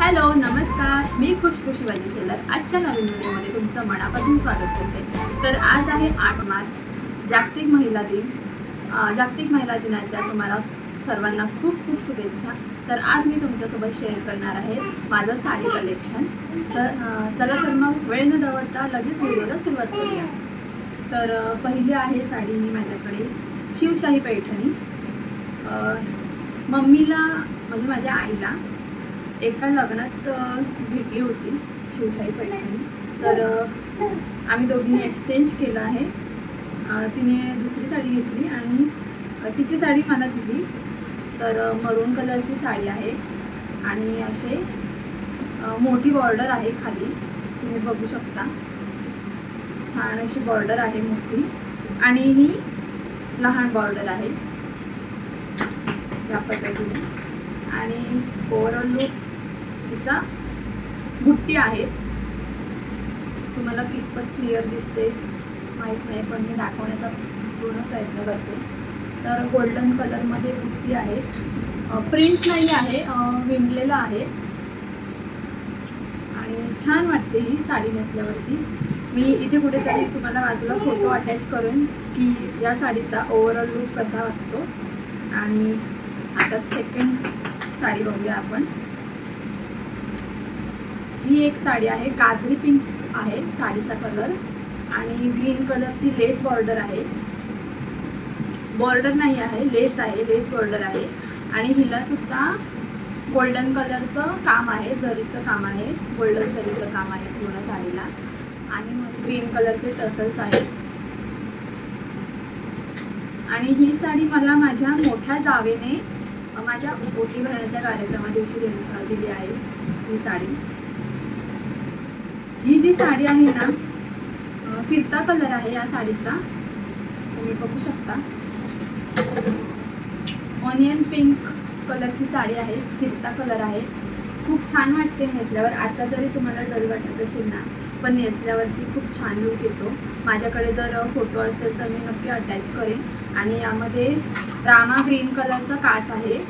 Hello नमस्कार, मी खुशबू शिवाजी शेलार आजच्या नवीन व्हिडिओमध्ये तुमचं मनापासून स्वागत करते। तर आज आहे 8 मार्च, जागतिक महिला दिन। जागतिक महिला दिनाच्या तुम्हाला सर्वांना खूप खूप शुभेच्छा। तर आज मी तुमच्यासोबत शेअर करणार आहे माझं साडी कलेक्शन। तर चला तर मग वेळ न दवडता लगेच व्हिडिओला सुरुवात करूया। तर पहिली आहे साडी ही माझ्याकडे शिवशाही पैठणी। मम्मीला म्हणजे माझ्या आईला एका लग्नात भेटली होती शिवशाही पैठणी। तर आम्ही दोघींनी एक्सचेंज केलं आहे। तिने दुसरी साडी घेतली आणि तिची साडी मला दिली। तर मरून कलरची साडी आहे आणि असे मोठी बॉर्डर आहे खाली, तुम्ही बघू शकता। छान अशी बॉर्डर आहे मोठी आणि ही लहान बॉर्डर आहे या पद्धतीने। आणि ओव्हरऑल लुक तिचा बुट्टी आहे, तुम्हाला कितपत क्लिअर दिसते माहीत नाही, पण मी दाखवण्याचा पूर्ण प्रयत्न करते। तर गोल्डन कलरमध्ये बुट्टी आहे, प्रिंट नाही आहे, विणलेलं आहे आणि छान वाटते ही साडी नेसल्यावरती। मी इथे कुठेतरी तुम्हाला बाजूला फोटो अटॅच करेन की या साडीचा ओव्हरऑल लुक कसा वाटतो। आणि आता सेकंड साडी बघूया आपण। ही एक साडी आहे, गाजरी पिंक आहे साडीचा कलर आणि ग्रीन कलरची लेस बॉर्डर आहे। बॉर्डर नाही आहे, लेस आहे, लेस बॉर्डर आहे आणि हिला सुद्धा गोल्डन कलरचं काम आहे, जरीचं काम आहे, गोल्डन जरीचं काम आहे पूर्ण साडीला। आणि मग ग्रीन कलरचे टसल्स आहेत। आणि ही साडी मला माझ्या मोठ्या जावेने माझ्या ओटी भरण्याच्या कार्यक्रमा दिवशी दिली आहे ही साडी। ही जी साडी आहे ना, फिरता कलर आहे या साडीचा, तुम्ही बघू शकता। ऑनियन पिंक कलरची साडी आहे, फिरता कलर आहे, खूप छान वाटते नेसल्यावर। आता जरी तुम्हाला डल वाटत असेल ना, पण नेसल्यावरती खूप छान लुक येतो। माझ्याकडे जर फोटो असेल तर मी नक्की अटॅच करेन। आणि यामध्ये रामा ग्रीन कलरचा काठ आहे,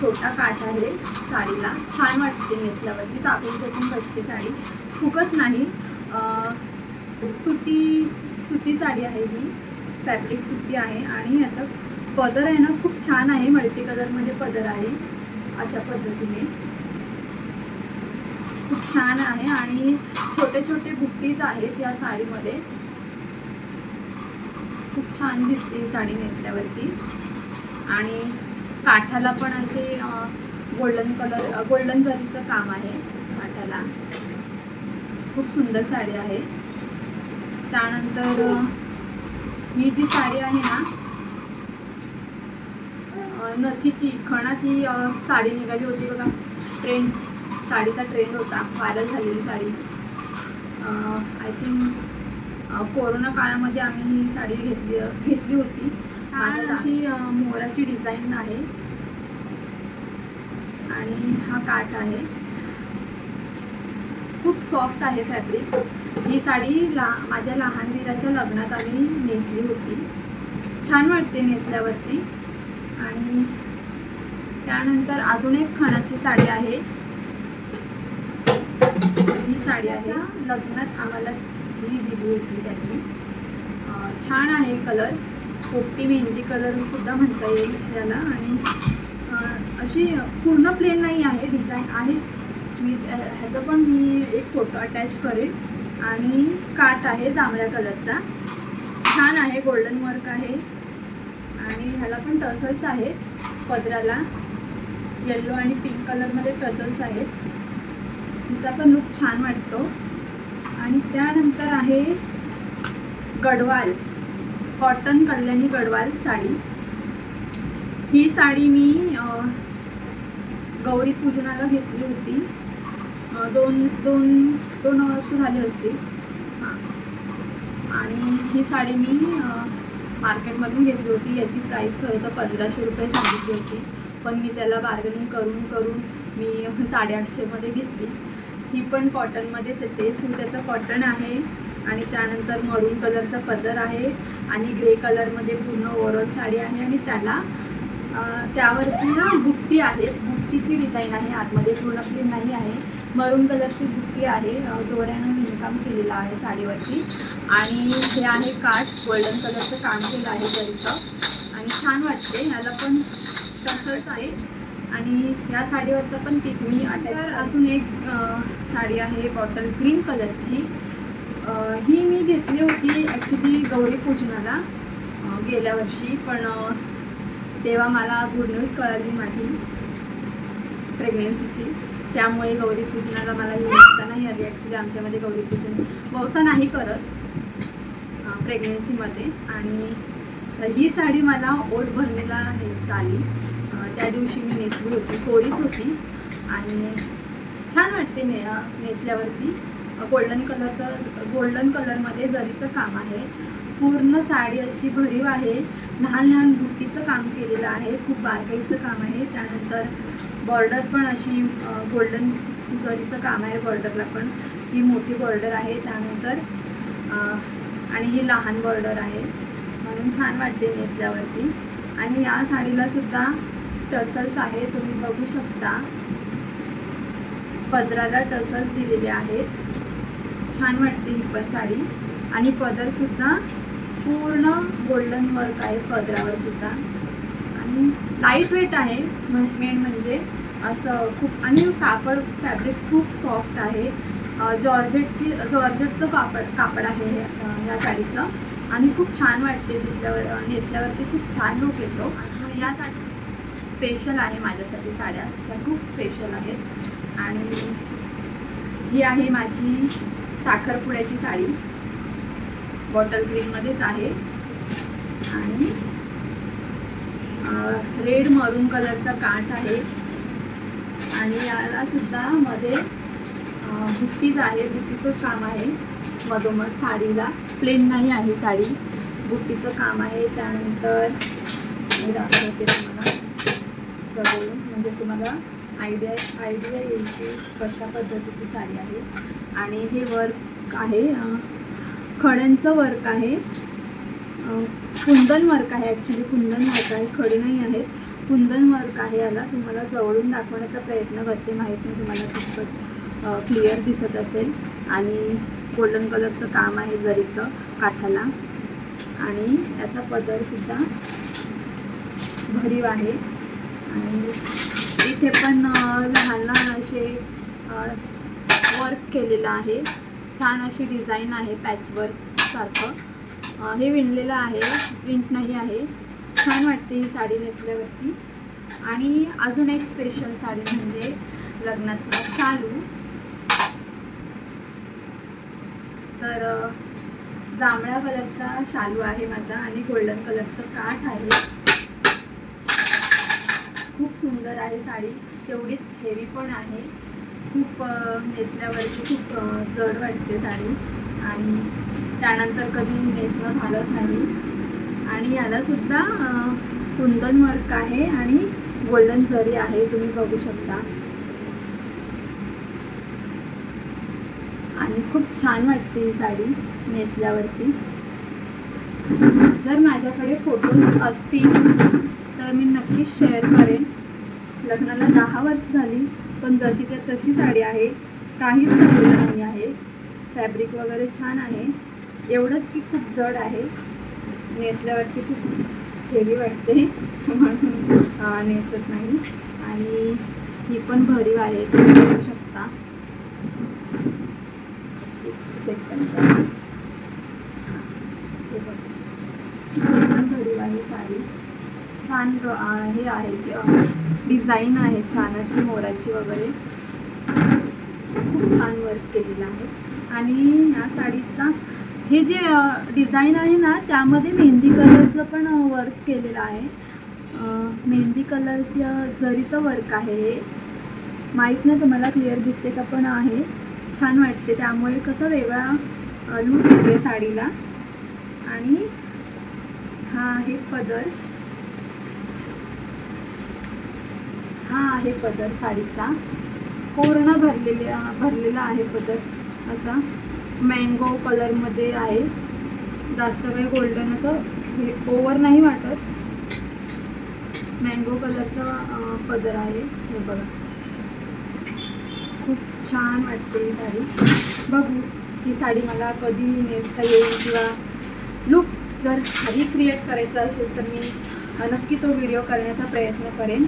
छोटा काठ आहे साडीला, छान वाटते नेसल्यावरती, तापून बसते साडी, खूपच नाही। सुती साडी आहे ही, फॅब्रिक सुती आहे आणि याचा पदर आहे ना खूप छान आहे, मल्टी कलरमध्ये पदर आहे अशा पद्धतीने, खूप छान आहे। आणि छोटे छोटे बुट्टीज आहेत या साडीमध्ये, खूप छान दिसते साडी नेसल्यावरती। आणि काठाला पण असे गोल्डन जरीचं काम आहे काठाला, खूप सुंदर साडी आहे। त्यानंतर ही जी साडी आहे ना, नथीची खणाची साडी निघाली होती बघा, ट्रेंड साडीचा ट्रेंड होता, व्हायरल झालेली साडी। आय थिंक कोरोना काळामध्ये आम्ही ही साडी घेतली होती। छान अशी मोराची डिझाईन आहे आणि हा काठ आहे, खूप सॉफ्ट आहे फॅब्रिक। ही साडी माझ्या लहान दिराच्या लग्नात आम्ही नेसली होती, छान वाटते नेसल्यावरती। आणि त्यानंतर अजून एक खणाची साडी आहे, ही साडी आहे लग्नात आम्हाला ही दिली होती त्यांनी, छान आहे कलर, पोपटी मेहंदी कलर सुद्धा म्हणता येईल याला। आणि अशी पूर्ण प्लेन नाही आहे, डिझाईन आहे, ह्याचा पण मी एक फोटो अटॅच करेन। आणि काठ आहे जांभळ्या कलरचा, छान आहे, गोल्डन वर्क आहे आणि ह्याला पण टसल्स आहेत, पदराला येल्लो आणि पिंक कलरमध्ये टसल्स आहेत, हिचा पण लुक छान वाटतो। आणि त्यानंतर आहे गडवाल, कॉटन कल्याणी गडवाल साडी। ही साडी मी गौरी पूजनाला घेतली होती, दोन वर्ष झाली असतील। आणि ही साडी मी मार्केटमधून घेतली होती, याची प्राईस खरं तर 1500 रुपये सांगितली होती, पण मी त्याला बार्गेनिंग करून मी 850मध्ये घेतली। ही पण कॉटनमध्येच येते, सुताचं कॉटन आहे आणि त्यानंतर मरून कलरचा पदर आहे आणि ग्रे कलरमध्ये पूर्ण ओव्हरऑल साडी आहे आणि त्याला त्यावरती ना बुट्टी आहे, बुट्टीची डिझाईन आहे, आतमध्ये पूर्ण प्लेन नाही आहे, मरून कलरची बुट्टी आहे, दोऱ्यानं विणकाम केलेलं आहे साडीवरती. आणि हे आहे काठ, गोल्डन कलरचं काम केलं आहे जरीचं आणि छान वाटते. ह्याला पण तसंच आहे आणि या साडीवरचं पण पिक मी अटॅच. अजून एक साडी आहे बॉटल ग्रीन कलरची. ही मी घेतली होती ॲक्च्युली गौरीपूजनाला गेल्या वर्षी, पण तेव्हा मला गुड न्यूज कळाली माझी प्रेग्नेन्सीची, त्यामुळे गौरीपूजनाला मला ही नेसता नाही आली. ॲक्च्युली आमच्यामध्ये गौरीपूजन बहुसा नाही करत प्रेग्नेन्सीमध्ये. आणि ही साडी मला ओट भरणीला नेसता आली. त्या दिवशी मी नेसली होती, थोडीच होती आणि छान वाटते नेसल्यावरती. गोल्डन कलरमध्ये जरीचं काम आहे, पूर्ण साडी अशी भरीव आहे, लहान लहान बुट्टीचं काम केलेलं आहे, खूप बारकाईचं काम आहे. त्यानंतर बॉर्डर पण अशी गोल्डन जरीचं काम आहे, बॉर्डरला पण ही मोठी बॉर्डर आहे. त्यानंतर आणि ही लहान बॉर्डर आहे, म्हणून छान वाटते नेसल्यावरती. आणि या साडीला सुद्धा टसल्स आहे, तुम्ही बघू शकता, पदराला टसल्स दिलेले आहेत. छान वाटते ही पण साडी. आणि पदरसुद्धा पूर्ण गोल्डन वर्क आहे पदरावर सुद्धा आणि लाईट वेट आहे. मेन म्हणजे असं खूप, आणि कापड फॅब्रिक खूप सॉफ्ट आहे. जॉर्जेटचं कापड आहे ह्या साडीचं आणि खूप छान वाटते नेसल्यावरती खूप छान लुक येतो. या साडी स्पेशल आहे माझ्यासाठी, साड्या त्या खूप स्पेशल आहेत. आणि ही आहे माझी साखरपुड्याची साडी, बॉटल ग्रीनमध्येच आहे आणि रेड मरून कलरचा काठ आहे. आणि याला सुद्धा मध्ये बुट्टीज आहे, बुट्टीचं काम आहे मधोमध. साडीला प्लेन नाही आहे साडी, बुट्टीचं काम आहे. त्यानंतर मी दाखवते तुम्हाला सगळं, म्हणजे तुम्हाला आयडिया येईल की कशा पद्धतीची साडी आहे. आणि हे वर्क आहे, खड्यांचं वर्क आहे, कुंदन वर्क आहे. ॲक्च्युली कुंदन वर्क आहे, खडे नाही आहेत, कुंदन वर्क आहे. याला तुम्हाला जवळून दाखवण्याचा प्रयत्न करते, माहीत नाही तुम्हाला कितपत क्लिअर दिसत असेल. आणि गोल्डन कलरचं काम आहे जरीचं काठाला. आणि याचा पदरसुद्धा भरीव आहे. आणि इथे पण लहान लहान असे वर्क केलेलं आहे, छान अशी डिझाईन आहे पॅचवर्क सारखं. हे विणलेलं आहे, प्रिंट नाही आहे. छान वाटते ही साडी नेसल्यावरती. आणि अजून एक स्पेशल साडी म्हणजे लग्नातला शालू. तर जांभळ्या कलरचा शालू आहे माझा आणि गोल्डन कलरचं काठ आहे. खूप सुंदर आहे साडी, तेवढीच हेवी पण आहे. खूप नेसल्यावरती खूप जड वाटते साडी आणि त्यानंतर कधी नेसणं झालंच नाही. आणि यालासुद्धा कुंदन वर्क आहे आणि गोल्डन जरी आहे, तुम्ही बघू शकता. आणि खूप छान वाटते ही साडी नेसल्यावरती. जर माझ्याकडे फोटोज असतील तर मी नक्कीच शेअर करेन. लग्नाला 10 वर्ष झाली, पण जशीच्या तशी साडी आहे, काहीच झालेलं नाही आहे. फॅब्रिक वगैरे छान आहे, एवढंच की खूप जड आहे, नेसल्यावरती खूप हेवी वाटते म्हणून नेसत नाही. आणि ही पण भरीव आहे, तुम्ही बघू शकता. सेकंड पण भरीव आहे साडी. छान हे आहे, डिझाईन आहे छान अशी मोराची वगैरे, खूप छान वर्क केलेलं आहे. आणि या साडीचा हे जे डिझाईन आहे ना, त्यामध्ये मेहंदी कलरचं पण वर्क केलेलं आहे. मेहंदी कलरचं जरीचं वर्क आहे हे, माहीत नाही तुम्हाला क्लिअर दिसते का, पण आहे. छान वाटते, त्यामुळे कसं वेगळा लूक येते साडीला. आणि हा आहे पदर, हा आहे पदर साडीचा, पूर्ण भरलेला आहे पदर. असा मँगो कलरमध्ये आहे, जास्त काही गोल्डन असं ओव्हर नाही वाटत. मँगो कलरचा पदर आहे, हे बघा खूप छान वाटते ही साडी। बघू ही साडी मला कधी नेसता येईल किंवा लुक जर रिक्रिएट करायचा असेल तर मी नक्की तो व्हिडिओ करण्याचा प्रयत्न करेन।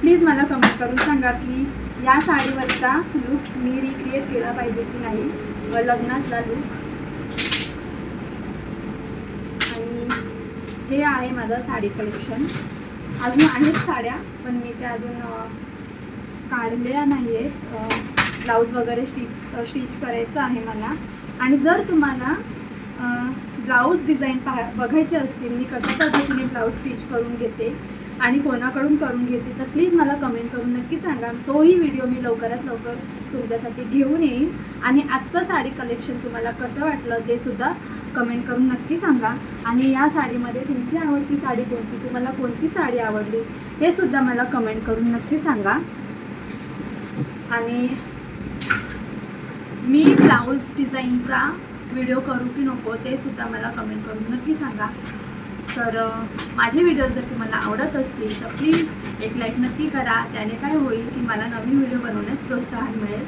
प्लीज मला कमेंट करून सांगा की या साडीवरचा लुक मी रिक्रिएट केला पाहिजे की नाही, लग्नातला लुक। आणि हे आहे माझं साडी कलेक्शन। अजून आहेत साड्या पण मी त्या अजून काढलेल्या नाही आहेत। ब्लाऊज वगैरे स्टिच करायचं आहे मला। आणि जर तुम्हाला ब्लाऊज डिझाईन बघायचे असतील, मी कशा पद्धतीने ब्लाऊज स्टिच करून घेते आणि कोणाकडून करून घेते, तर प्लीज मला कमेंट करून नक्की सांगा। तोही व्हिडिओ मी लवकरात लवकर तुमच्यासाठी घेऊन येईन। आणि आजचं साडी कलेक्शन तुम्हाला कसं वाटलं ते सुद्धा कमेंट करून नक्की सांगा। आणि या साडीमध्ये तुमची आवडती साडी कोणती, तुम्हाला कोणती साडी आवडली हे सुद्धा मला कमेंट करून नक्की सांगा। आणि मी ब्लाऊज डिझाईनचा व्हिडिओ करू की नको ते सुद्धा मला कमेंट करून नक्की सांगा। तर माझे व्हिडिओ जर तुम्हाला आवडत असतील तर प्लीज एक लाईक नक्की करा। त्याने काय होईल की मला नवीन व्हिडिओ बनवण्यास प्रोत्साहन मिळेल।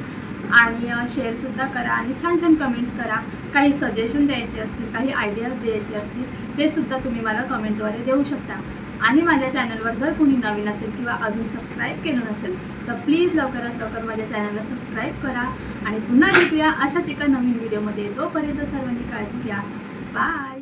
आणि शेअरसुद्धा करा आणि छान छान कमेंट्स करा। काही सजेशन द्यायचे असतील, काही आयडियाज द्यायचे असतील ते सुद्धा तुम्ही मला कमेंटद्वारे देऊ शकता। आणि माझ्या चॅनलवर जर कोणी नवीन असेल किंवा अजून सबस्क्राईब केलं नसेल तर प्लीज लवकरात लवकर माझ्या चॅनलला सबस्क्राईब करा। आणि पुन्हा भेटूया अशाच एका नवीन व्हिडिओमध्ये। तोपर्यंत सर्वांनी काळजी घ्या। बाय।